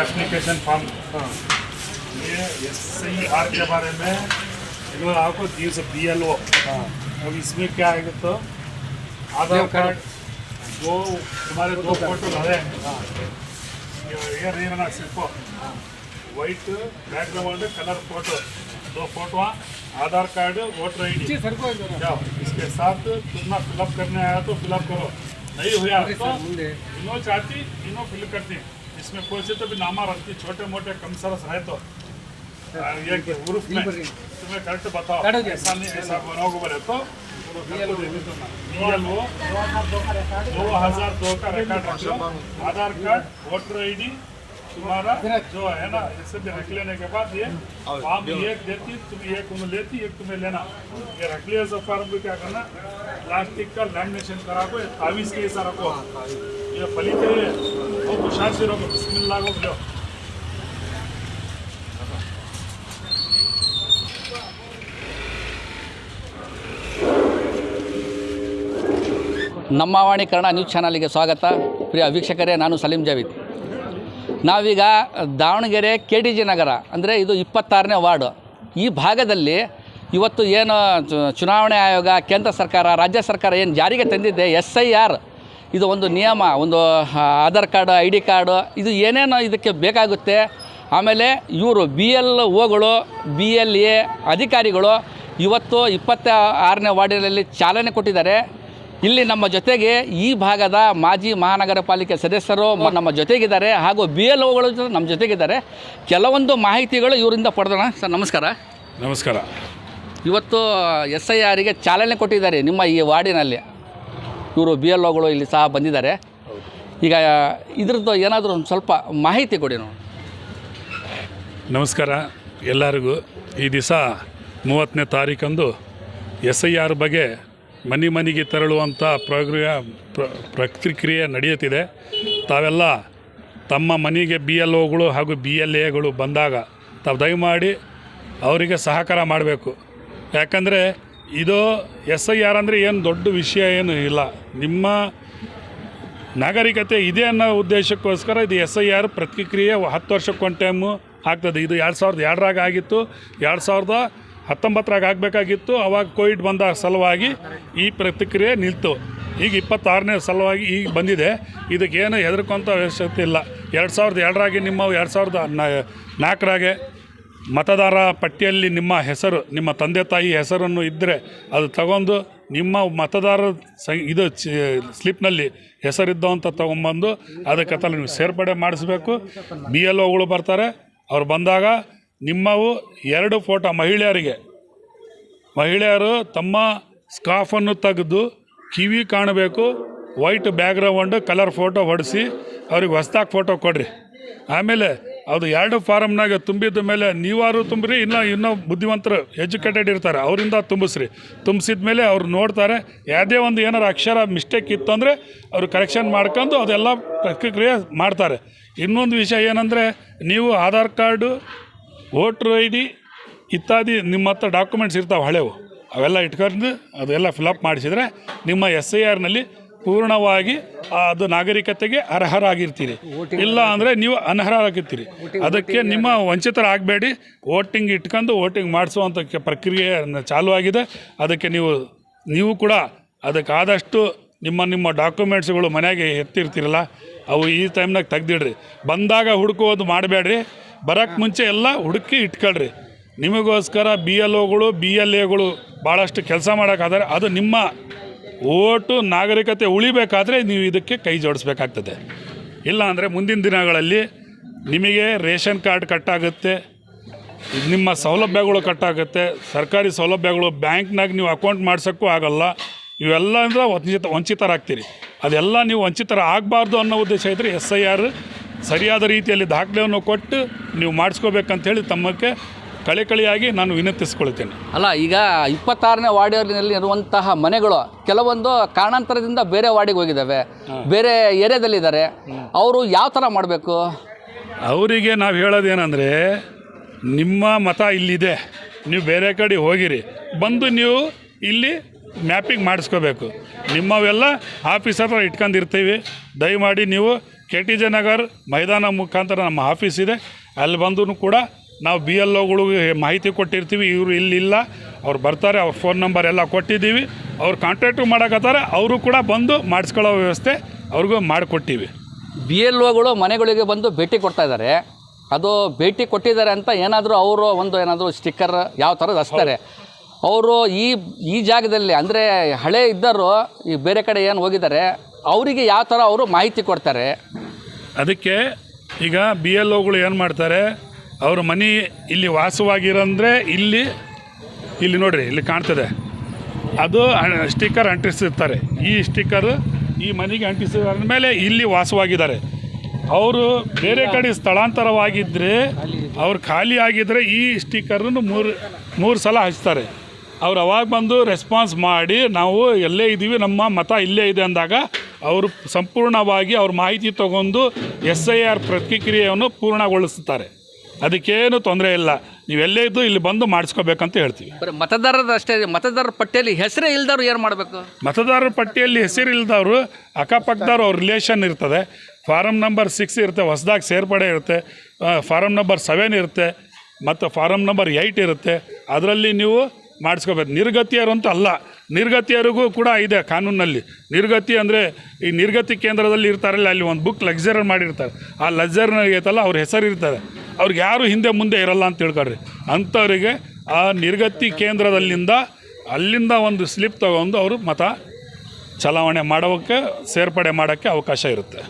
Application form, ये SIR के बारे में इन्होंने आपको दिए सब BLO। अब इसमें क्या आएगा तो आधार कार्ड, जो तुम्हारे 2 फोटो है, ये नहीं रहना, सिर्फ white background colour photo, 2 photo, Aadhaar card, voter ID। क्या इसके साथ तुमना फिलअप करने आया तो फिलअप करो, नहीं हुआ तो इनो चाहती इनो फिल करती। इसमें कोई से तो भी नामा रखती, छोटे मोटे कम सरस है तो ये ग्रुप में तुम्हें करेक्ट बताओ, ऐसा नहीं ऐसा बनाओगे बोले तो BLO 2002 का रिकॉर्ड रखो, आधार कार्ड, वोटर ID तुम्हारा जो है ना, इससे भी रख लेने के बाद ये फॉर्म एक देती, तुम एक उन्हें लेती, एक तुम्हें लेना। ये रख लिया सब फॉर्म को क्या करना, प्लास्टिक का लैमिनेशन करा को तावीज के ऐसा रखो, ये फली के लिए वो खुशहाल से रखो, बिस्मिल्लाह को लो। ನಮ್ಮ ವಾಣಿ ಕನ್ನಡ ನ್ಯೂಸ್ ಚಾನಲ್ಗೆ ಸ್ವಾಗತ. ಪ್ರಿಯ ವೀಕ್ಷಕರೇ, ನಾನು ಸಲೀಂ ಜಾವಿದ್. ನಾವೀಗ ದಾವಣಗೆರೆ KTG ನಗರ ಅಂದರೆ ಇದು 26ನೇ ವಾರ್ಡು. ಈ ಭಾಗದಲ್ಲಿ ಇವತ್ತು ಏನು ಚುನಾವಣೆ ಆಯೋಗ, ಕೇಂದ್ರ ಸರ್ಕಾರ, ರಾಜ್ಯ ಸರ್ಕಾರ ಏನು ಜಾರಿಗೆ ತಂದಿದೆ SIR, ಇದು ಒಂದು ನಿಯಮ, ಒಂದು ಆಧಾರ್ ಕಾರ್ಡು, ID ಕಾರ್ಡು, ಇದು ಏನೇನು ಇದಕ್ಕೆ ಬೇಕಾಗುತ್ತೆ. ಆಮೇಲೆ ಇವರು BLOಗಳು, BLA ಅಧಿಕಾರಿಗಳು ಇವತ್ತು 26ನೇ ವಾರ್ಡಿನಲ್ಲಿ ಚಾಲನೆ ಕೊಟ್ಟಿದ್ದಾರೆ. ಇಲ್ಲಿ ನಮ್ಮ ಜೊತೆಗೆ ಈ ಭಾಗದ ಮಾಜಿ ಮಹಾನಗರ ಪಾಲಿಕೆ ಸದಸ್ಯರು ನಮ್ಮ ಜೊತೆಗಿದ್ದಾರೆ, ಹಾಗೂ BLOಗಳು ನಮ್ಮ ಜೊತೆಗಿದ್ದಾರೆ. ಕೆಲವೊಂದು ಮಾಹಿತಿಗಳು ಇವರಿಂದ ಪಡೆದೋಣ. ಸರ್ ನಮಸ್ಕಾರ. ನಮಸ್ಕಾರ. ಇವತ್ತು SIRಗೆ ಚಾಲನೆ ಕೊಟ್ಟಿದ್ದಾರೆ ನಿಮ್ಮ ಈ ವಾರ್ಡಿನಲ್ಲಿ. ಇವರು BLOಗಳು ಇಲ್ಲಿ ಸಹ ಬಂದಿದ್ದಾರೆ. ಈಗ ಇದ್ರದ್ದು ಏನಾದರೂ ಒಂದು ಸ್ವಲ್ಪ ಮಾಹಿತಿ ಕೊಡಿ ನಾವು. ನಮಸ್ಕಾರ ಎಲ್ಲರಿಗೂ. ಈ ದಿವಸ 30ನೇ ತಾರೀಕಂದು SIR ಬಗ್ಗೆ ಮನೆಗೆ ತೆರಳುವಂಥ ಪ್ರಕ್ರಿಯೆ ನಡೆಯುತ್ತಿದೆ. ತಾವೆಲ್ಲ ತಮ್ಮ ಮನೆಗೆ BLOಗಳು ಹಾಗೂ BLAಗಳು ಬಂದಾಗ ತಾವು ದಯಮಾಡಿ ಅವರಿಗೆ ಸಹಕಾರ ಮಾಡಬೇಕು. ಯಾಕಂದರೆ ಇದು SIR ಅಂದರೆ ಏನು ದೊಡ್ಡ ವಿಷಯ ಏನು ಇಲ್ಲ, ನಿಮ್ಮ ನಾಗರಿಕತೆ ಇದೆ ಅನ್ನೋ ಉದ್ದೇಶಕ್ಕೋಸ್ಕರ ಇದು SIR ಪ್ರತಿಕ್ರಿಯೆ 10 ವರ್ಷಕ್ಕೊಂದು ಟೈಮು ಆಗ್ತದೆ. ಇದು 2002ರಾಗ ಆಗಿತ್ತು, 2019ರಾಗ ಆಗಬೇಕಾಗಿತ್ತು. ಅವಾಗ ಕೋವಿಡ್ ಬಂದ ಸಲುವಾಗಿ ಈ ಪ್ರತಿಕ್ರಿಯೆ ನಿಲ್ತು. ಈಗ 26ನೇ ಸಲುವಾಗಿ ಈಗ ಬಂದಿದೆ. ಇದಕ್ಕೇನು ಹೆದರ್ಕೊಂಥ ಅವಶ್ಯಕತೆ ಇಲ್ಲ. 2002ರಾಗೆ ನಿಮ್ಮ 2004ರಾಗೆ ಮತದಾರ ಪಟ್ಟಿಯಲ್ಲಿ ನಿಮ್ಮ ಹೆಸರು, ನಿಮ್ಮ ತಂದೆ ತಾಯಿ ಹೆಸರನ್ನು ಇದ್ದರೆ ಅದು ತಗೊಂಡು ನಿಮ್ಮ ಮತದಾರ ಇದು ಸ್ಲಿಪ್ನಲ್ಲಿ ಹೆಸರಿದ್ದವಂತ ತೊಗೊಂಬಂದು ಅದಕ್ಕೆ ನೀವು ಸೇರ್ಪಡೆ ಮಾಡಿಸ್ಬೇಕು. BLOಗಳು ಬರ್ತಾರೆ. ಅವ್ರು ಬಂದಾಗ ನಿಮ್ಮವು 2 ಫೋಟೋ, ಮಹಿಳೆಯರು ತಮ್ಮ ಸ್ಕಾಫನ್ನು ತೆಗೆದು ಕಿವಿ ಕಾಣಬೇಕು, ವೈಟ್ ಬ್ಯಾಕ್ಗ್ರೌಂಡ್ ಕಲರ್ ಫೋಟೋ ಹೊಡಿಸಿ ಅವ್ರಿಗೆ ಹೊಸ್ದಾಗಿ ಫೋಟೋ ಕೊಡ್ರಿ. ಆಮೇಲೆ ಅದು 2 ಫಾರಮ್ನಾಗ ತುಂಬಿದ ಮೇಲೆ ನೀವಾರು ತುಂಬ್ರಿ, ಇನ್ನೂ ಬುದ್ಧಿವಂತರು ಎಜುಕೇಟೆಡ್ ಇರ್ತಾರೆ, ಅವರಿಂದ ತುಂಬಿಸಿದ ಮೇಲೆ ಅವ್ರು ನೋಡ್ತಾರೆ. ಯಾವುದೇ ಒಂದು ಏನಾರು ಅಕ್ಷರ ಮಿಸ್ಟೇಕ್ ಇತ್ತು ಅಂದರೆ ಅವರು ಕರೆಕ್ಷನ್ ಮಾಡ್ಕೊಂಡು ಅದೆಲ್ಲ ಪ್ರತಿಕ್ರಿಯೆ ಮಾಡ್ತಾರೆ. ಇನ್ನೊಂದು ವಿಷಯ ಏನಂದರೆ, ನೀವು ಆಧಾರ್ ಕಾರ್ಡು, ವೋಟ್ರ್ ID ಇತ್ಯಾದಿ ನಿಮ್ಮ ಹತ್ರ ಡಾಕ್ಯುಮೆಂಟ್ಸ್ ಇರ್ತಾವೆ ಹಳೆವು, ಅವೆಲ್ಲ ಇಟ್ಕೊಂಡು ಅದೆಲ್ಲ ಫಿಲಪ್ ಮಾಡಿಸಿದರೆ ನಿಮ್ಮ SIRನಲ್ಲಿ ಪೂರ್ಣವಾಗಿ ಅದು ನಾಗರಿಕತೆಗೆ ಅರ್ಹರಾಗಿರ್ತೀರಿ. ಇಲ್ಲ ಅಂದರೆ ನೀವು ಅನರ್ಹರಾಗಿರ್ತೀರಿ. ಅದಕ್ಕೆ ನಿಮ್ಮ ವಂಚಿತರಾಗಬೇಡಿ. ವೋಟಿಂಗ್ ಇಟ್ಕೊಂಡು ವೋಟಿಂಗ್ ಮಾಡಿಸುವಂಥ ಪ್ರಕ್ರಿಯೆ ಚಾಲೂ ಆಗಿದೆ. ಅದಕ್ಕೆ ನೀವು ಕೂಡ ಅದಕ್ಕೆ ಆದಷ್ಟು ನಿಮ್ಮ ಡಾಕ್ಯುಮೆಂಟ್ಸ್ಗಳು ಮನೆಗೆ ಎತ್ತಿರ್ತೀರಲ್ಲ, ಅವು ಈ ಟೈಮ್ನಾಗ ತೆಗ್ದಿಡ್ರಿ. ಬಂದಾಗ ಹುಡುಕೋದು ಮಾಡಬೇಡ್ರಿ, ಬರೋಕ್ಕೆ ಮುಂಚೆ ಎಲ್ಲ ಹುಡುಕಿ ಇಟ್ಕೊಳ್ರಿ. ನಿಮಗೋಸ್ಕರ BLOಗಳು, BLAಗಳು ಭಾಳಷ್ಟು ಕೆಲಸ ಮಾಡೋಕ್ಕಾದರೆ ಅದು ನಿಮ್ಮ ಓಟು ನಾಗರಿಕತೆ ಉಳಿಬೇಕಾದ್ರೆ ನೀವು ಇದಕ್ಕೆ ಕೈ ಜೋಡಿಸ್ಬೇಕಾಗ್ತದೆ. ಇಲ್ಲ ಅಂದರೆ ಮುಂದಿನ ದಿನಗಳಲ್ಲಿ ನಿಮಗೆ ರೇಷನ್ ಕಾರ್ಡ್ ಕಟ್ಟಾಗುತ್ತೆ, ನಿಮ್ಮ ಸೌಲಭ್ಯಗಳು ಕಟ್ಟಾಗುತ್ತೆ, ಸರ್ಕಾರಿ ಸೌಲಭ್ಯಗಳು ಬ್ಯಾಂಕ್ನಾಗ ನೀವು ಅಕೌಂಟ್ ಮಾಡ್ಸೋಕ್ಕೂ ಆಗಲ್ಲ. ಇವೆಲ್ಲ ಅಂದರೆ ವಂಚಿತರಾಗ್ತೀರಿ. ಅದೆಲ್ಲ ನೀವು ವಂಚಿತರಾಗಬಾರ್ದು ಅನ್ನೋ ಉದ್ದೇಶ ಇದ್ದರೆ SIR ಸರಿಯಾದ ರೀತಿಯಲ್ಲಿ ದಾಖಲೆಯನ್ನು ಕೊಟ್ಟು ನೀವು ಮಾಡಿಸ್ಕೋಬೇಕಂತೇಳಿ ತಮ್ಮಕ್ಕೆ ಕಳಿಕಳಿಯಾಗಿ ನಾನು ವಿನಂತಿಸ್ಕೊಳ್ತೇನೆ. ಅಲ್ಲ, ಈಗ 26ನೇ ವಾರ್ಡಿನಲ್ಲಿ ಇರುವಂತಹ ಮನೆಗಳು ಕೆಲವೊಂದು ಕಾರಣಾಂತರದಿಂದ ಬೇರೆ ವಾರ್ಡಿಗೆ ಹೋಗಿದ್ದಾವೆ, ಬೇರೆ ಏರಿಯಾದಲ್ಲಿದ್ದಾರೆ. ಅವರು ಯಾವ ಥರ ಮಾಡಬೇಕು? ಅವರಿಗೆ ನಾವು ಹೇಳೋದೇನೆಂದರೆ, ನಿಮ್ಮ ಮತ ಇಲ್ಲಿದೆ, ನೀವು ಬೇರೆ ಕಡೆ ಹೋಗಿರಿ, ಬಂದು ನೀವು ಇಲ್ಲಿ ಮ್ಯಾಪಿಂಗ್ ಮಾಡಿಸ್ಕೋಬೇಕು. ನಿಮ್ಮವೆಲ್ಲ ಆಫೀಸ್ ಹತ್ರ ಇಟ್ಕೊಂಡಿರ್ತೀವಿ. ದಯಮಾಡಿ ನೀವು KTJ ನಗರ್ ಮೈದಾನ ಮುಖಾಂತರ ನಮ್ಮ ಆಫೀಸ್ ಇದೆ. ಅಲ್ಲಿ ಬಂದು ಕೂಡ ನಾವು BLOಗಳಿಗೆ ಮಾಹಿತಿ ಕೊಟ್ಟಿರ್ತೀವಿ. ಇವರು ಇಲ್ಲಿಲ್ಲ, ಅವ್ರು ಬರ್ತಾರೆ, ಅವ್ರ ಫೋನ್ ನಂಬರ್ ಎಲ್ಲ ಕೊಟ್ಟಿದ್ದೀವಿ. ಅವ್ರು ಕಾಂಟ್ಯಾಕ್ಟು ಮಾಡೋಕತ್ತಾರೆ, ಅವರು ಕೂಡ ಬಂದು ಮಾಡಿಸ್ಕೊಳ್ಳೋ ವ್ಯವಸ್ಥೆ ಅವ್ರಿಗೂ ಮಾಡಿಕೊಟ್ಟಿವಿ. BLOಗಳು ಮನೆಗಳಿಗೆ ಬಂದು ಭೇಟಿ ಕೊಡ್ತಾ ಇದ್ದಾರೆ. ಅದು ಭೇಟಿ ಕೊಟ್ಟಿದ್ದಾರೆ ಅಂತ ಏನಾದರೂ ಅವರು ಏನಾದರೂ ಸ್ಟಿಕ್ಕರ್ ಯಾವ ಥರದ್ದು ಹಚ್ತಾರೆ. ಅವರು ಈ ಜಾಗದಲ್ಲಿ ಅಂದರೆ ಹಳೆ ಇದ್ದರು ಈ ಬೇರೆ ಕಡೆ ಏನು ಹೋಗಿದ್ದಾರೆ ಅವರಿಗೆ ಯಾವ ಥರ ಅವರು ಮಾಹಿತಿ ಕೊಡ್ತಾರೆ. ಅದಕ್ಕೆ ಈಗ BLOಗಳು ಏನು ಮಾಡ್ತಾರೆ, ಅವ್ರ ಮನೆ ಇಲ್ಲಿ ವಾಸವಾಗಿರಂದರೆ ಇಲ್ಲಿ ನೋಡಿರಿ, ಇಲ್ಲಿ ಕಾಣ್ತದೆ, ಅದು ಸ್ಟಿಕ್ಕರ್ ಅಂಟಿಸಿರ್ತಾರೆ. ಈ ಸ್ಟಿಕ್ಕರು ಈ ಮನೆಗೆ ಅಂಟಿಸಿದ ಮೇಲೆ ಇಲ್ಲಿ ವಾಸವಾಗಿದ್ದಾರೆ. ಅವರು ಬೇರೆ ಕಡೆ ಸ್ಥಳಾಂತರವಾಗಿದ್ದರೆ, ಅವ್ರು ಖಾಲಿ ಆಗಿದ್ದರೆ ಈ ಸ್ಟಿಕ್ಕರನ್ನು ಮೂರು ಸಲ ಹಚ್ತಾರೆ. ಅವ್ರು ಅವಾಗ ಬಂದು ರೆಸ್ಪಾನ್ಸ್ ಮಾಡಿ ನಾವು ಎಲ್ಲೇ ಇದ್ದೀವಿ, ನಮ್ಮ ಮತ ಇಲ್ಲೇ ಇದೆ ಅಂದಾಗ ಅವರು ಸಂಪೂರ್ಣವಾಗಿ ಅವ್ರ ಮಾಹಿತಿ ತಗೊಂಡು SIR ಪ್ರತಿಕ್ರಿಯೆಯನ್ನು ಪೂರ್ಣಗೊಳಿಸ್ತಾರೆ. ಅದಕ್ಕೇನು ತೊಂದರೆ ಇಲ್ಲ, ನೀವೆಲ್ಲೇ ಇದ್ದು ಇಲ್ಲಿ ಬಂದು ಮಾಡಿಸ್ಕೋಬೇಕಂತ ಹೇಳ್ತೀವಿ. ಬರೀ ಮತದಾರರು ಅಷ್ಟೇ, ಮತದಾರರ ಪಟ್ಟಿಯಲ್ಲಿ ಹೆಸರೇ ಇಲ್ದವ್ರು ಏನು ಮಾಡಬೇಕು? ಮತದಾರರ ಪಟ್ಟಿಯಲ್ಲಿ ಹೆಸರು ಇಲ್ದವರು ಅಕ್ಕಪಕ್ಕದವ್ರು ಅವ್ರ ರಿಲೇಷನ್ ಇರ್ತದೆ. ಫಾರಮ್ ನಂಬರ್ 6 ಇರುತ್ತೆ, ಹೊಸದಾಗಿ ಸೇರ್ಪಡೆ ಇರುತ್ತೆ. ಫಾರಮ್ ನಂಬರ್ 7 ಇರುತ್ತೆ, ಮತ್ತು ಫಾರಮ್ ನಂಬರ್ 8 ಇರುತ್ತೆ. ಅದರಲ್ಲಿ ನೀವು ಮಾಡಿಸ್ಕೋಬೇಕು. ನಿರ್ಗತಿಯರು ಅಂತ ಅಲ್ಲ, ನಿರ್ಗತಿಯರಿಗೂ ಕೂಡ ಇದೆ ಕಾನೂನಲ್ಲಿ. ನಿರ್ಗತಿ ಅಂದರೆ ಈ ನಿರ್ಗತಿ ಕೇಂದ್ರದಲ್ಲಿ ಇರ್ತಾರಲ್ಲ, ಅಲ್ಲಿ ಒಂದು ಬುಕ್ ಲೆಕ್ಚರರ್ ಮಾಡಿರ್ತಾರೆ. ಆ ಲೆಕ್ಚರ್ನ ಐತಲ್ಲ, ಅವ್ರ ಹೆಸರು ಇರ್ತಾರೆ. ಅವ್ರಿಗೆ ಯಾರು ಹಿಂದೆ ಮುಂದೆ ಇರಲ್ಲ ಅಂತ ತಿಳ್ಕೊಳ್ರಿ. ಅಂಥವರಿಗೆ ಆ ನಿರ್ಗತಿ ಕೇಂದ್ರದಲ್ಲಿಂದ ಅಲ್ಲಿಂದ ಒಂದು ಸ್ಲಿಪ್ ತೊಗೊಂಡು ಅವರು ಮತ ಚಲಾವಣೆ ಮಾಡೋಕ್ಕೆ ಸೇರ್ಪಡೆ ಮಾಡೋಕ್ಕೆ ಅವಕಾಶ ಇರುತ್ತೆ.